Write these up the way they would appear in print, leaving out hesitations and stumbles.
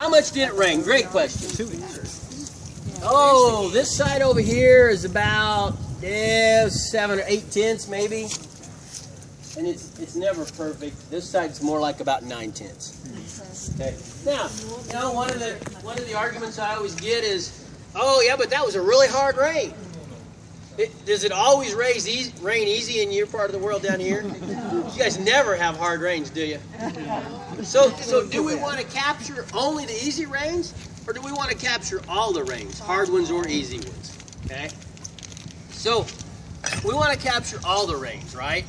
how much did it rain? Great question. Oh, this side over here is about 7 or 8 tenths maybe. And it's never perfect. This side's more like about 9 tenths. Okay. Now, one of the arguments I always get is, oh yeah, but that was a really hard rain. Does it always rain easy in your part of the world down here? You guys never have hard rains, do you? So do we want to capture only the easy rains, or do we want to capture all the rains, hard ones or easy ones? Okay. So we want to capture all the rains, right?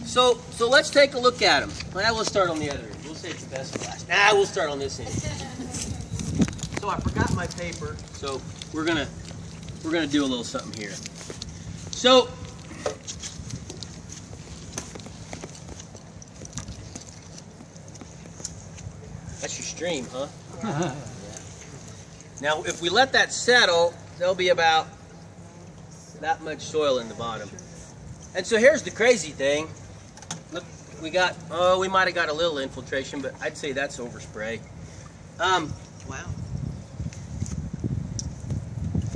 So let's take a look at them. Well, we'll start on the other end. We'll save the best for last. We'll start on this end. So I forgot my paper, so we're gonna do a little something here. So that's your stream, huh? Yeah. Now, if we let that settle, there'll be about that much soil in the bottom. And so here's the crazy thing. Look, we might have got a little infiltration, but I'd say that's overspray. Wow.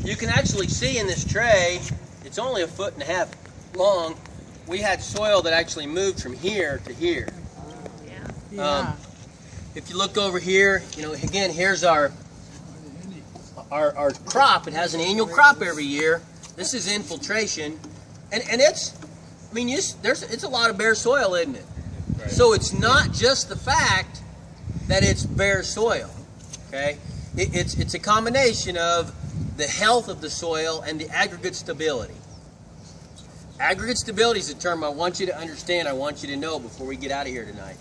You can actually see in this tray, it's only 1.5 feet long. We had soil that actually moved from here to here. Yeah. If you look over here, again, here's our crop. It has an annual crop every year. This is infiltration, and it's a lot of bare soil, isn't it? Right. So it's not just the fact that it's bare soil. Okay, it's a combination of the health of the soil and the aggregate stability. Aggregate stability is a term I want you to understand, I want you to know before we get out of here tonight.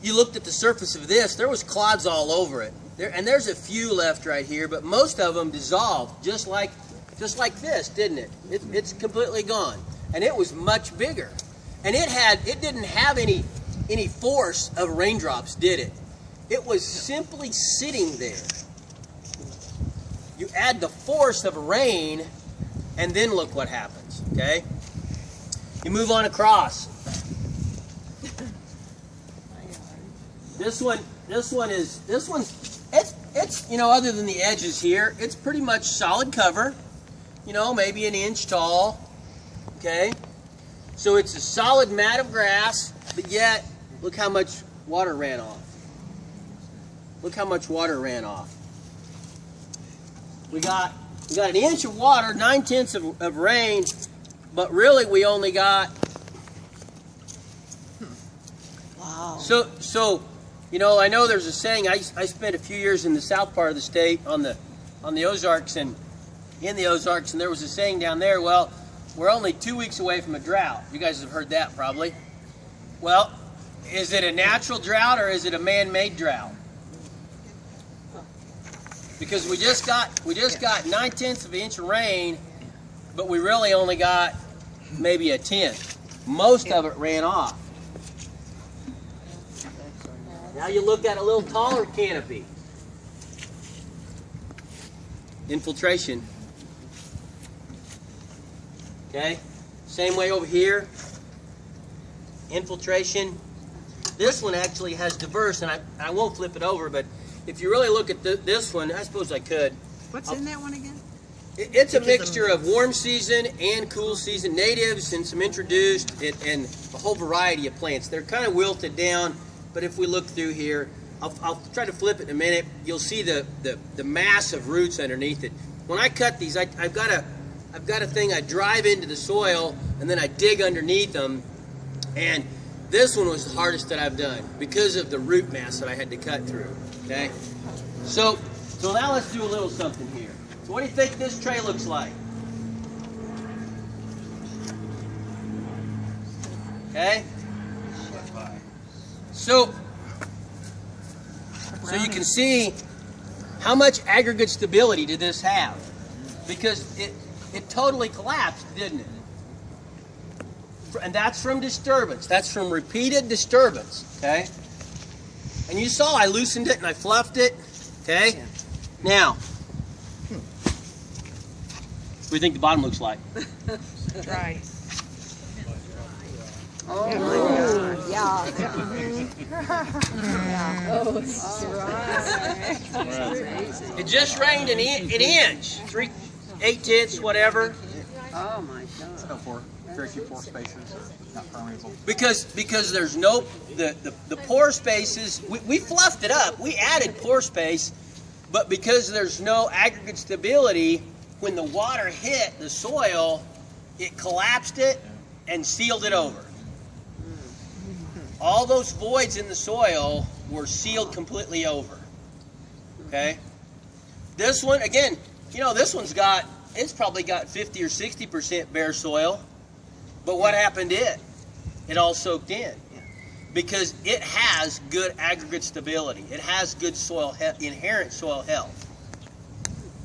You looked at the surface of this, there was clods all over it. And there's a few left right here, but most of them dissolved, just like this, didn't it? It's completely gone. And it was much bigger. And it didn't have any force of raindrops, did it? It was simply sitting there. You add the force of rain, and then look what happens, okay? You move on across. This one's other than the edges here, it's pretty much solid cover, maybe an inch tall, okay? So it's a solid mat of grass, but yet, look how much water ran off. Look how much water ran off. We got an inch of water, 9 tenths of rain, but really we only got. Wow. So I know there's a saying. I spent a few years in the south part of the state on the Ozarks and in the Ozarks, and there was a saying down there. Well, we're only 2 weeks away from a drought. You guys have heard that probably. Well, is it a natural drought or is it a man-made drought? Because we just got 9 tenths of an inch of rain, but we really only got maybe a tenth. Most of it ran off. Now you look at a little taller canopy. Infiltration. Okay? Same way over here. Infiltration. This one actually has diverse, and I won't flip it over, but if you really look at this one, I suppose I could. What's in that one again? It's a mixture of warm season and cool season natives and some introduced and a whole variety of plants. They're kind of wilted down, but if we look through here, I'll try to flip it in a minute. You'll see the mass of roots underneath it. When I cut these, I've got a thing I drive into the soil and then I dig underneath them, and this one was the hardest that I've done because of the root mass that I had to cut through. Okay, so now let's do a little something here. So what do you think this tray looks like? Okay, so you can see how much aggregate stability did this have, because it totally collapsed, didn't it? And that's from disturbance. That's from repeated disturbance. Okay. And you saw I loosened it and I fluffed it. Okay? Yeah. Now, what do you think the bottom looks like? Dry. Oh my God. Yeah. It just rained an inch, 8/10, whatever. Oh my God. So very few pore spaces are not permeable. Because there's no the pore spaces. We fluffed it up. We added pore space, but because there's no aggregate stability, when the water hit the soil, it collapsed it and sealed it over. All those voids in the soil were sealed completely over. Okay? This one, again, you know, this one's got, it's probably got 50 or 60% bare soil. But what happened to it? It all soaked in. Because it has good aggregate stability. It has good soil inherent soil health.